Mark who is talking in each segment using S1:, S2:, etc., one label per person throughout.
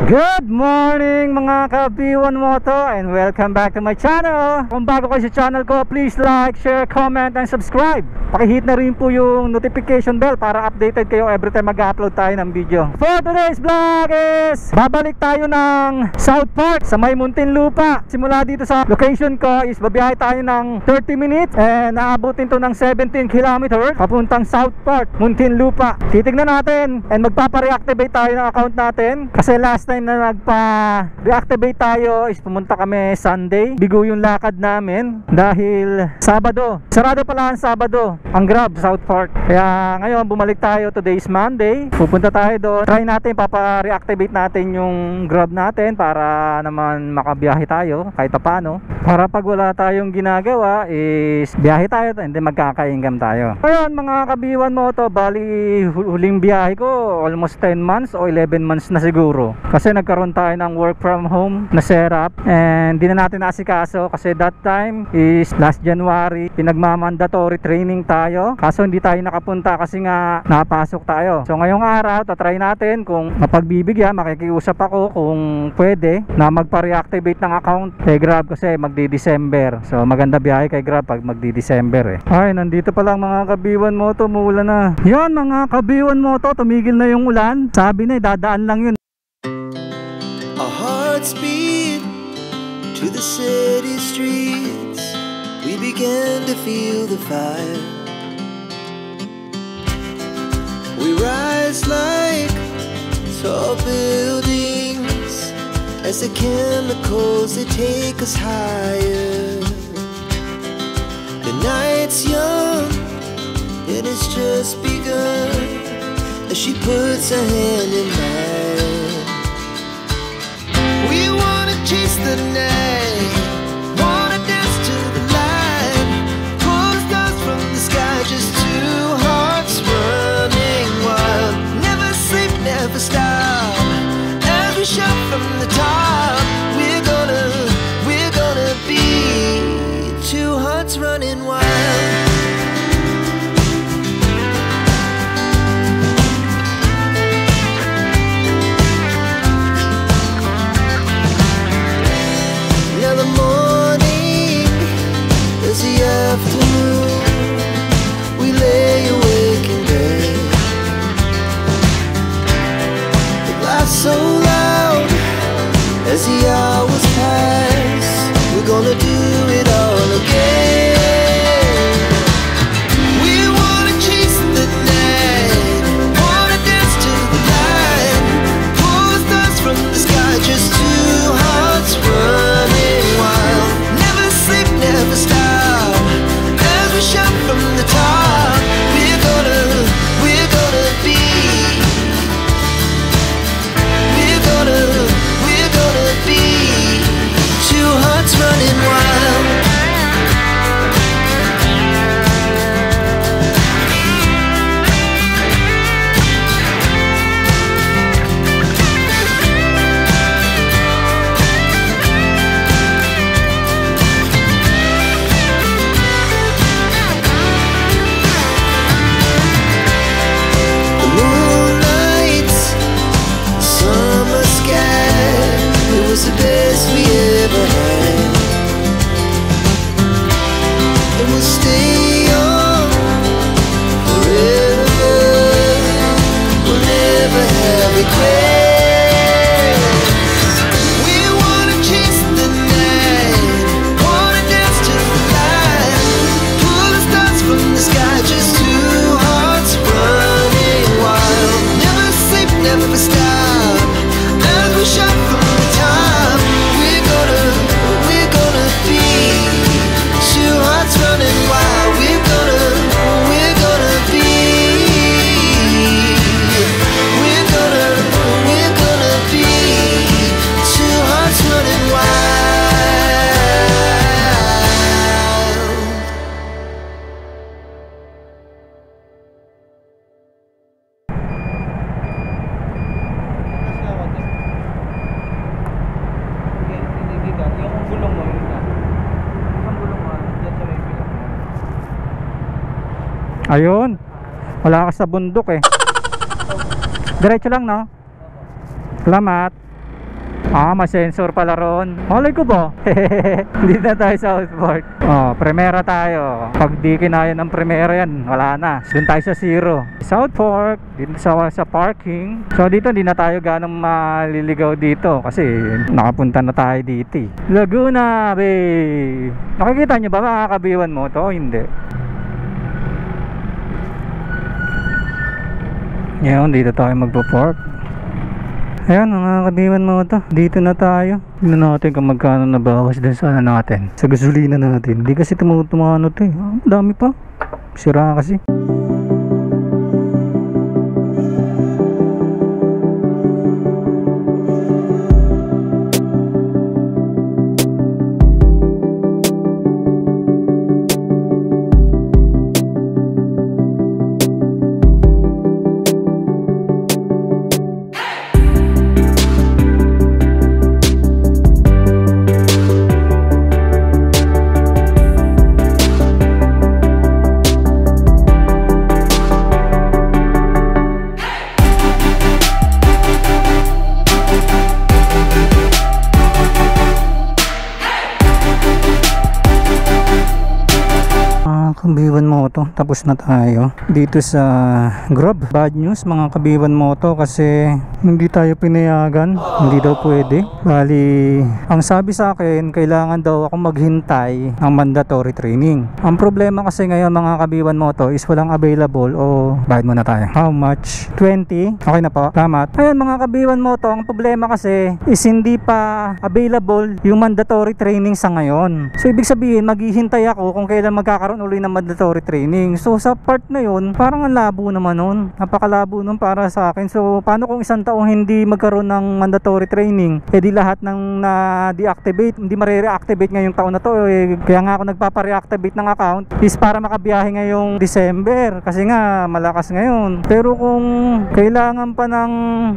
S1: Good morning mga ka-B1 Moto and welcome back to my channel. Kung bago kayo sa channel ko, please like, share, comment and subscribe. Pakihit na rin po yung notification bell para updated kayo every time mag-upload tayo ng video. For today's vlog is babalik tayo ng South Park sa may Muntinlupa. Simula dito sa location ko is babiyahe tayo ng 30 minutes and naabutin to ng 17 km papuntang South Park, Muntinlupa. Titignan natin and magpapa-reactivate tayo ng account natin kasi last time na nagpa-reactivate tayo is pumunta kami Sunday. Bigo yung lakad namin dahil Sabado. Sarado pala ang Sabado ang Grab South Park. Kaya ngayon bumalik tayo. Today is Monday. Pupunta tayo doon. Try natin, papa-reactivate natin yung Grab natin para naman makabiyahe tayo kahit paano. Para pag wala tayong ginagawa is biyahe tayo and then magkaka-income tayo. Ngayon mga ka-B1 Moto, bali huling biyahe ko almost 10 months o 11 months na siguro. Kasi nagkaroon tayo ng work from home na setup and di na natin nasikaso kasi that time is last January, pinagmamandatory training tayo kaso hindi tayo nakapunta kasi nga napasok tayo. So ngayong araw tatry natin kung mapagbibigyan, makikiusap ako kung pwede na magpa-reactivate ng account kay Grab kasi magdi-December. So maganda biyahe kay Grab pag magdi-December Ay, nandito pa lang mga ka-B1 Moto, umuulan na. Yan mga ka-B1 Moto, tumigil na yung ulan. Sabi na dadaan lang yun.
S2: Our hearts beat to the city streets. We began to feel the fire. We rise like tall buildings as the chemicals they take us higher. The night's young and it's just begun as she puts her hand in mine. We wanna chase the night, wanna dance to the light, pull the stars from the sky, just two hearts running wild. Never sleep, never stop, as we shout from the top. We're gonna be two hearts running wild. Afternoon, we lay awake in bed. The laugh so loud as the hours pass. We're gonna do it all again. We wanna chase the night, wanna dance to the light, pull the stars from the sky, just two hearts running wild. Never sleep, never stop, shout from the top. We're gonna be, we're gonna be two hearts running wild. The best we ever had, and we'll stay on forever. We'll never have regrets. We wanna chase the night, wanna dance to the light, pull the stars from the sky, just two hearts running wild. Never sleep, never stop, as we shout from the top. Running wild, we're gonna be, we're gonna be two hearts running wild.
S1: Yung gulong mo yun. Ayun, wala ka sa bundok eh. Diretso lang no? Salamat. May sensor pala ron. Malay ko ba? Hindi na tayo sa Southport. Primera tayo. Pag di kinaya ng Primera yan, wala na. Doon tayo sa Zero. Southport, dito sa parking. So dito hindi na tayo ganong maliligaw dito kasi nakapunta na tayo dito. Laguna, babe. Nakikita nyo ba mga kabiwan mo to? Hindi. Ngayon, dito tayo magpo-park. Ayan, mga kabiwan mo to. Dito na tayo. Tignan natin kung magkano nabawas din sa natin. Sa gasolina natin. Hindi kasi tumano to eh. Dami pa. Sira kasi. Kabiwan Moto, tapos na tayo dito sa Grab. Bad news mga Kabiwan Moto kasi hindi tayo pinayagan, hindi daw pwede. Bali, ang sabi sa akin, kailangan daw ako maghintay ng mandatory training. Ang problema kasi ngayon mga Kabiwan Moto is walang available. O bayad muna tayo. How much? 20? Okay na po, salamat. Ayun mga Kabiwan Moto, ang problema kasi is hindi pa available yung mandatory training sa ngayon. So ibig sabihin, maghihintay ako kung kailan magkakaroon uli ng mandatory training. So sa part na yun, parang ang labo naman nun. Napakalabo nun para sa akin. So paano kung isang taong hindi magkaroon ng mandatory training? Eh di lahat ng na-deactivate, hindi mare-reactivate ngayong taon na to. Kaya nga ako nagpapa-reactivate ng account is para makabiyahe ngayong December. Kasi nga malakas ngayon. Pero kung kailangan pa ng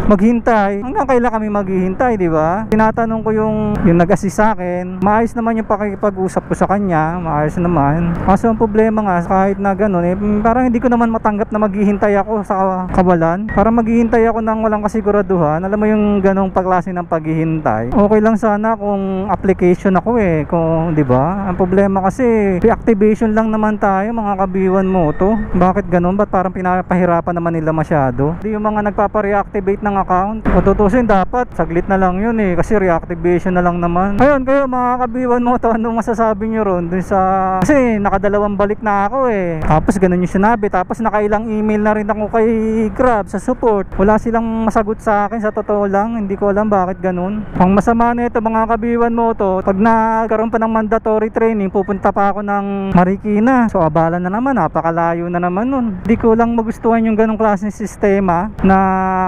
S1: maghintay, hanggang kailan kami maghihintay, di ba? Tinatanong ko yung nag-assist sa akin. Maayos naman yung pakikipag-usap ko sa kanya. Maayos naman. Kaso ang problema nga, kahit na gano'n, parang hindi ko naman matanggap na maghihintay ako sa kawalan. Parang maghihintay ako ng walang kasiguraduhan. Alam mo yung ganong pagklase ng paghihintay. Okay lang sana kung application ako kung, di ba? Ang problema kasi, reactivation lang naman tayo, mga Kabiwan Moto. Bakit ganon? Ba't parang pinapahirapan naman nila masyado? Di yung mga nagpapa-reactivate ng account. O tutusin, dapat saglit na lang yun kasi reactivation na lang naman. Ayun, kayo mga Kabiwan Moto, ano masasabi nyo ron? Dun sa... Kasi nakadalawang balik na ako tapos ganun yung sinabi. Tapos nakailang email na rin ako kay Grab sa support. Wala silang masagot sa akin, sa totoo lang. Hindi ko alam bakit ganun. Ang masama na ito mga Kabiwan Moto, pag nagkaroon pa ng mandatory training, pupunta pa ako ng Marikina. So abala na naman, napakalayo na naman nun. Hindi ko lang magustuhan yung ganung klaseng sistema na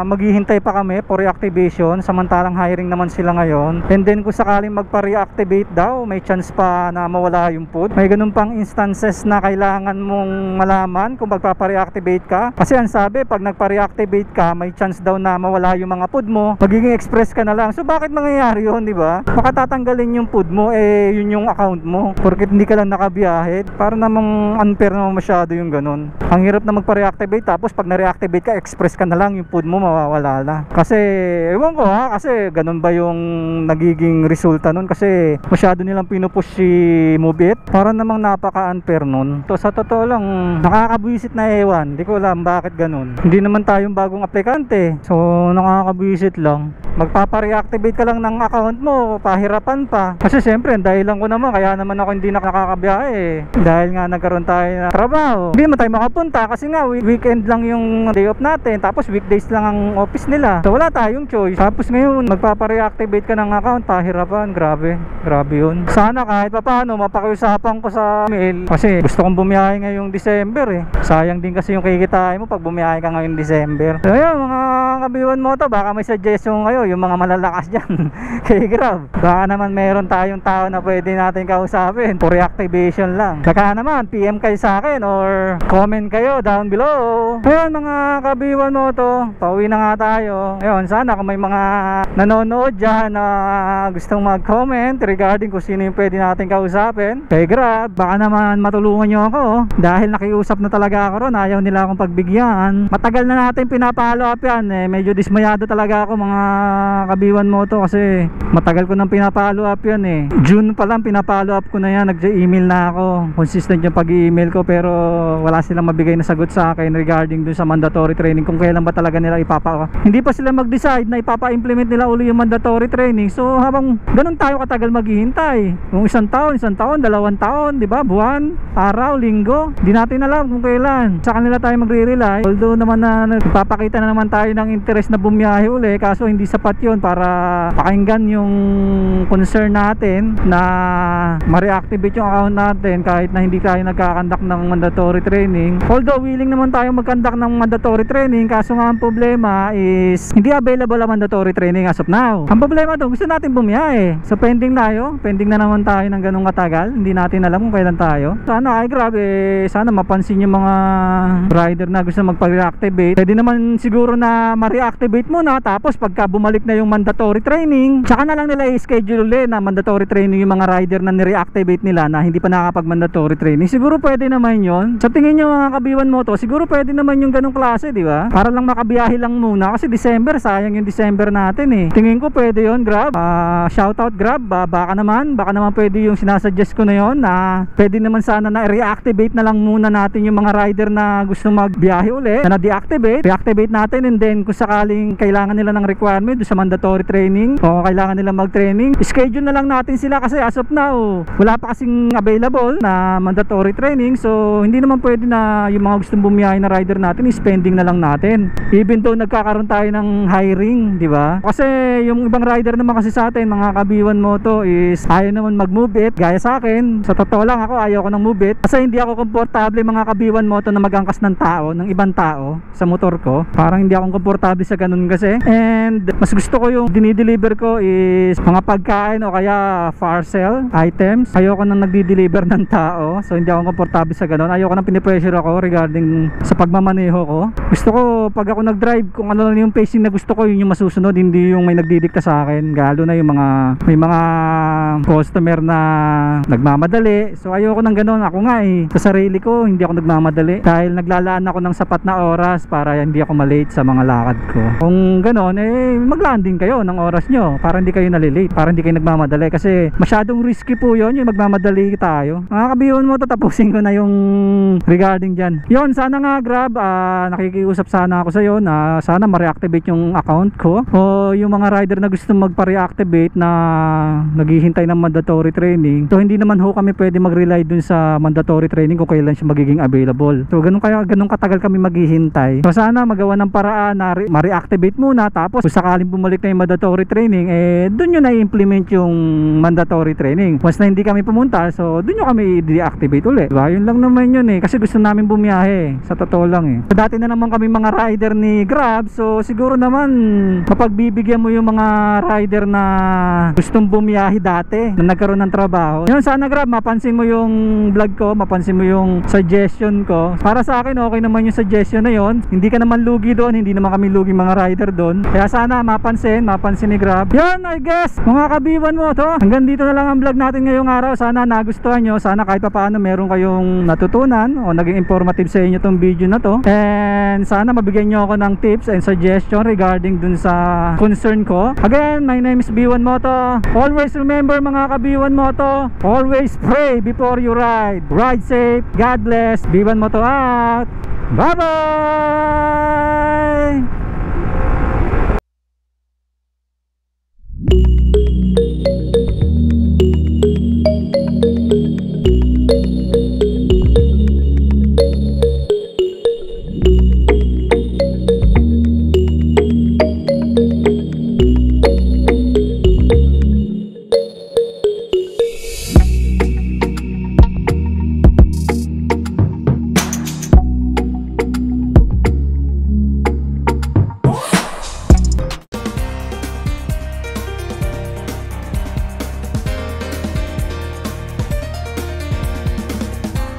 S1: maghihintay pa kami for reactivation samantalang hiring naman sila ngayon. And then kung sakaling magpa-reactivate daw, may chance pa na mawala yung food. May ganun pang instances na kailangan mong malaman kung magpapa-reactivate ka. Kasi ang sabi, pag nagpa-reactivate ka, may chance daw na mawala yung mga food mo. Magiging express ka na lang. So bakit mangyayari yun, di ba? Baka tatanggalin yung food mo, yun yung account mo. Porket hindi ka lang nakabiyahe. Para namang unfair naman masyado yung ganun. Ang hirap na magpa-reactivate, tapos pag na-reactivate ka, express ka na lang, yung food mo mawawala na. Kasi, ewan ko kasi ganun ba yung nagiging resulta nun? Kasi masyado nilang pinupush si Move It. Para namang napaka-unfair nun. So sa totoo lang, nakakabwisit na ewan. Hindi ko alam bakit ganun. Hindi naman tayong bagong aplikante. So nakakabwisit lang. Magpapa-reactivate ka lang ng account mo, pahirapan pa. Kasi siyempre, dahilan ko naman, kaya naman ako hindi nakakabiyahe. Dahil nga nagkaroon tayo ng trabaho. Hindi naman tayo makapunta kasi nga weekend lang yung day off natin. Tapos weekdays lang ang office nila. So wala tayong choice. Tapos ngayon, magpapa-reactivate ka ng account, pahirapan. Grabe. Grabe yun. Sana kahit pa paano, mapakiusapan ko sa mail. Kasi gusto kong bumiyahe ngayong December Sayang din kasi yung kikitain mo pag bumiyahe ka ngayong December. So ayun mga Kabiwan Moto, baka may suggestion kayo, yung mga malalakas dyan kay Grab. Baka naman meron tayong tao na pwede natin kausapin for reactivation lang. Baka naman PM kayo sa akin or comment kayo down below. Ayun mga Kabiwan Moto, pauwi na nga tayo. Ayun, sana kung may mga nanonood dyan na gustong mag-comment regarding kung sino yung pwede natin kausapin kay Grab, baka naman matulungan nyo ako dahil nakiusap na talaga ako ron. Ayaw nila akong pagbigyan. Matagal na natin pinapalo up yan medyo dismayado talaga ako mga kabiwan moto kasi matagal ko nang pinapalo up yan eh. June pa lang pinapalo up ko na yan, nag-email na ako, consistent yung pag-email ko, pero wala silang mabigay na sagot sa akin regarding dun sa mandatory training kung kailan ba talaga nila hindi pa sila mag-decide na ipapa-implement nila uli yung mandatory training. So habang ganun tayo katagal maghihintay, kung isang taon, 2 taon, di ba, buwan, araw, linggo, di natin alam kung kailan sa kanila tayo magre-rely. Although naman na nagpapakita na naman tayo ng interest na bumiyahe uli, kaso hindi sapat yun para pakinggan yung concern natin na ma-reactivate yung account natin kahit na hindi tayo nagkakandak ng mandatory training. Although willing naman tayo magkandak ng mandatory training, kaso nga ang problema is hindi available ang mandatory training as of now. Ang problema doon, gusto natin bumiyahe, so pending na naman tayo ng ganung katagal, hindi natin alam kung kailan tayo. Sana ay grabe, sana mapansin yung mga rider na gusto magpa-reactivate. Pwede naman siguro na ma-reactivate muna, tapos pagka bumalik na yung mandatory training, tsaka na lang nila i-schedule ulit na mandatory training yung mga rider na ni-reactivate nila na hindi pa nakakapag-mandatory training. Siguro pwede naman yon. Sa tingin nyo mga kabiwan mo to, siguro pwede naman yung ganung klase, di ba? Para lang makabiyahe lang muna kasi December, sayang yung December natin eh. Tingin ko pwede yon, Grab. Shoutout Grab, baka naman pwede yung sinasuggest ko na yon, na pwede naman sana na reactivate na lang muna natin yung mga rider na gusto magbiyahe uli, na reactivate natin, and then kung sakaling kailangan nila ng requirement sa mandatory training o kailangan nila mag-training, schedule na lang natin sila kasi as of now wala pa kasing available na mandatory training. So hindi naman pwede na yung mga gustong bumiyahe na rider natin spending na lang natin, even though nagkakaroon tayo ng hiring, di ba? Kasi yung ibang rider naman kasi sa atin mga kabiwan moto is ayaw naman mag-move it. Gaya sa akin, sa totoo lang ako, ayaw ko ng move it kasi hindi ako komportable mga kabiwan moto na mag-angkas ng tao, ng ibang tao sa motor ko. Parang hindi ako komportable sa ganun kasi, and mas gusto ko yung dinideliver ko is mga pagkain o kaya parcel items. Ayoko nang nagdi-deliver ng tao, so hindi ako komportable sa ganun. Ayoko nang pinipressure ako regarding sa pagmamaneho ko. Gusto ko pag ako nag-drive, kung ano lang yung pacing na gusto ko, yun yung masusunod, hindi yung may nagdidikta sa akin. Lalo na yung may mga customer na nagmamadali. So ayoko nang ganun. Ako nga sa sarili ko hindi ako nagmamadali dahil naglalaan ako ng sapat na oras para hindi ako malate sa mga lakad ko. Kung ganun, maglaan din kayo ng oras nyo para hindi kayo nalilate, para hindi kayo nagmamadali, kasi masyadong risky po yun yung magmamadali tayo. Mga kabiyon mo, tatapusin ko na yung regarding dyan. Yun, sana nga Grab, nakikiusap sana ako sa iyo na sana ma-reactivate yung account ko, o yung mga rider na gusto magpa-reactivate na naghihintay ng mandatory training. So hindi naman ho kami pwede mag-rely dun sa mandatory training kung kailan siya magiging available. So ganun katagal kami maghihintay. So sana magawa ng paraan na ma-reactivate muna, tapos kung sakaling bumalik na yung mandatory training, dun nyo na-implement yung mandatory training. Once na hindi kami pumunta, so dun nyo kami i-deactivate ulit, diba? Yun lang naman yun kasi gusto namin bumiyahe, sa totoo lang So dati na naman kami mga rider ni Grab, so siguro naman mapagbibigyan mo yung mga rider na gustong bumiyahe dati na nagkaroon ng trabaho. Yun, sana Grab, mapansin mo yung vlog ko, mapansin mo yung suggestion ko. Para sa akin okay naman yung suggestion na yon, hindi ka naman lugi doon, hindi naman kami lugi mga rider doon, kaya sana mapansin ni Grab. Yun, I guess mga kabiwan mo to, hanggang dito na lang ang vlog natin ngayong araw. Sana nagustuhan nyo, sana kahit pa paano meron kayong natutunan o naging informative sa inyo tong video na to, and sana mabigyan nyo ako ng tips and suggestion regarding dun sa concern ko. Again, my name is B1 Moto. Always remember mga kabiwan Moto, always pray before you ride. Ride safe, God bless. B1 Moto out. Bye bye.